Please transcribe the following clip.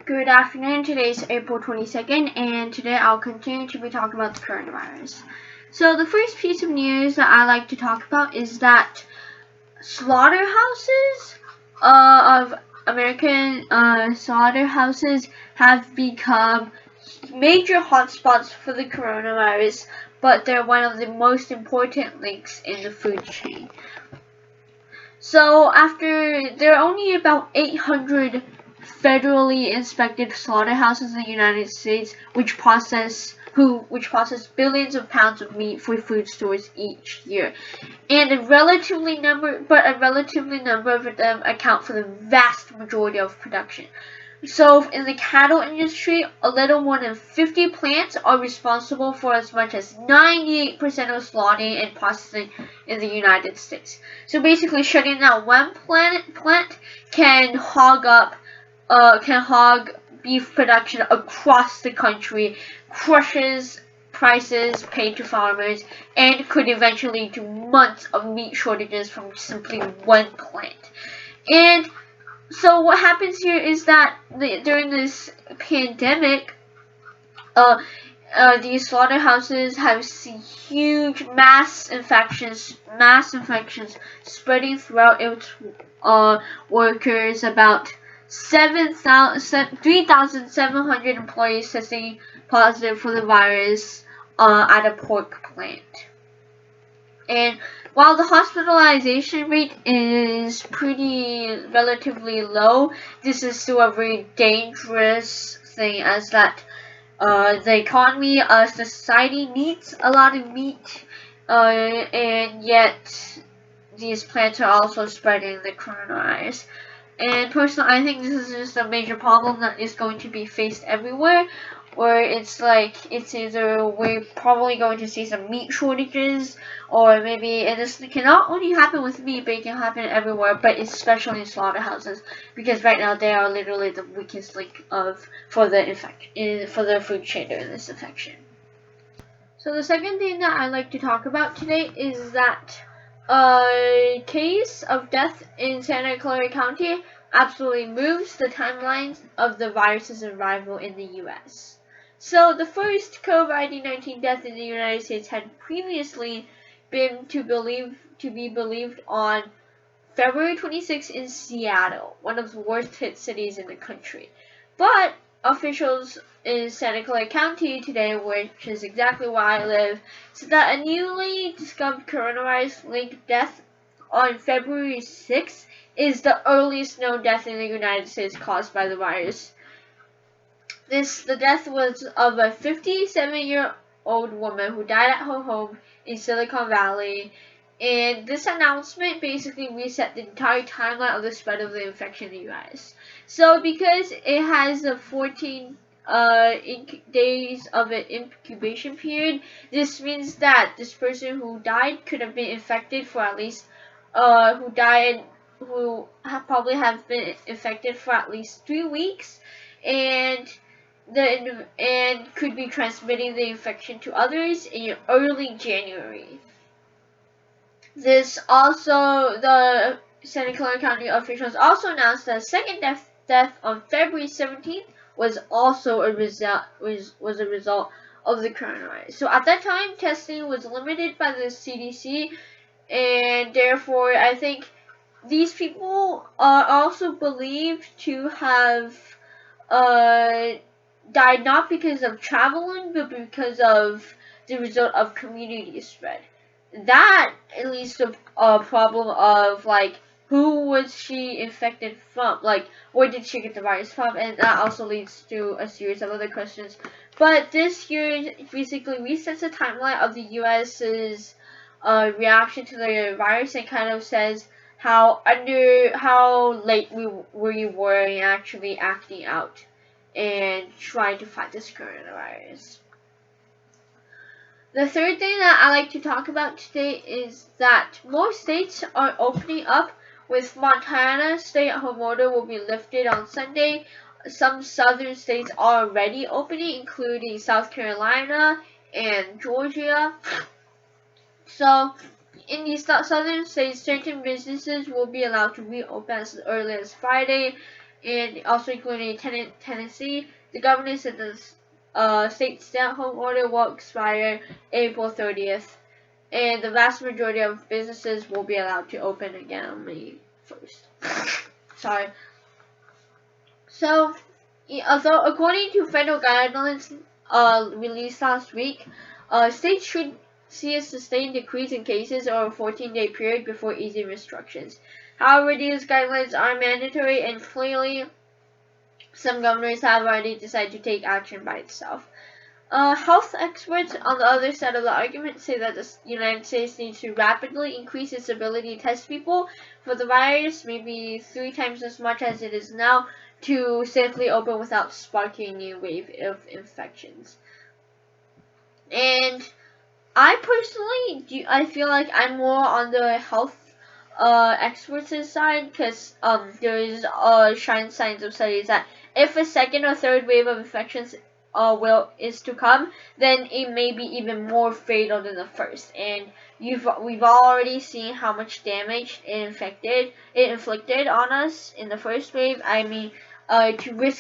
Good afternoon. Today is April 22nd, and today I'll continue to be talking about the coronavirus. So the first piece of news that I like to talk about is that slaughterhouses of American slaughterhouses have become major hotspots for the coronavirus, but they're one of the most important links in the food chain. So there are only about 800 federally inspected slaughterhouses in the United States, which process billions of pounds of meat for food stores each year, and a relatively number of them account for the vast majority of production. So in the cattle industry, a little more than 50 plants are responsible for as much as 98% of slaughtering and processing in the United States. So basically, shutting down one plant can hog beef production across the country, crushes prices paid to farmers, and could eventually lead to months of meat shortages from simply one plant. And so what happens here is that during this pandemic, these slaughterhouses have seen huge mass infections spreading throughout its workers. About 3,700 employees testing positive for the virus at a pork plant. And while the hospitalization rate is relatively low, this is still a very dangerous thing, as that the economy, society needs a lot of meat, and yet these plants are also spreading the coronavirus. And personally, I think this is just a major problem that is going to be faced everywhere, where it's either we're probably going to see some meat shortages, or maybe, and this can not only happen with meat, but it can happen everywhere, but especially in slaughterhouses, because right now they are literally the weakest link for the food chain during this infection. So the second thing that I'd like to talk about today is that a case of death in Clara County absolutely moves the timelines of the virus's arrival in the U.S. So the first COVID-19 death in the United States had previously been to be believed on February 26 in Seattle, one of the worst hit cities in the country. But officials in Santa Clara County today, which is exactly where I live, said that a newly discovered coronavirus-linked death on February 6 is the earliest known death in the United States caused by the virus. The death was of a 57-year-old woman who died at her home in Silicon Valley, and this announcement basically reset the entire timeline of the spread of the infection in the U.S. So because it has a 14 days of an incubation period, this means that this person who died could have been infected for at least probably have been infected for at least 3 weeks, and could be transmitting the infection to others in early January. The Santa Clara County officials also announced that a second death on February 17th was also a result of the coronavirus. So at that time, testing was limited by the CDC, and therefore I think these people are also believed to have died not because of traveling, but because of the result of community spread. That leads to a problem of who was she infected from? Where did she get the virus from? And that also leads to a series of other questions. But this year basically resets the timeline of the U.S.'s reaction to the virus, and kind of says how late we were in actually acting out and trying to fight this coronavirus. The third thing that I like to talk about today is that more states are opening up, with Montana's stay-at-home order will be lifted on Sunday. Some southern states are already opening, including South Carolina and Georgia. So in these southern states, certain businesses will be allowed to reopen as early as Friday, and also including Tennessee. The governor said the state stay-at-home order will expire April 30th, and the vast majority of businesses will be allowed to open again on May 1st. Sorry. So, although according to federal guidelines released last week, states should see a sustained decrease in cases over a 14-day period before easing restrictions. However, these guidelines are mandatory, and clearly some governors have already decided to take action by itself. Health experts on the other side of the argument say that the United States needs to rapidly increase its ability to test people for the virus, maybe 3 times as much as it is now, to safely open without sparking a new wave of infections. And I personally I feel like I'm more on the health experts' side, because there is shine signs of studies that if a second or third wave of infections is to come, then it may be even more fatal than the first. And we've already seen how much damage it inflicted on us in the first wave. I mean, to risk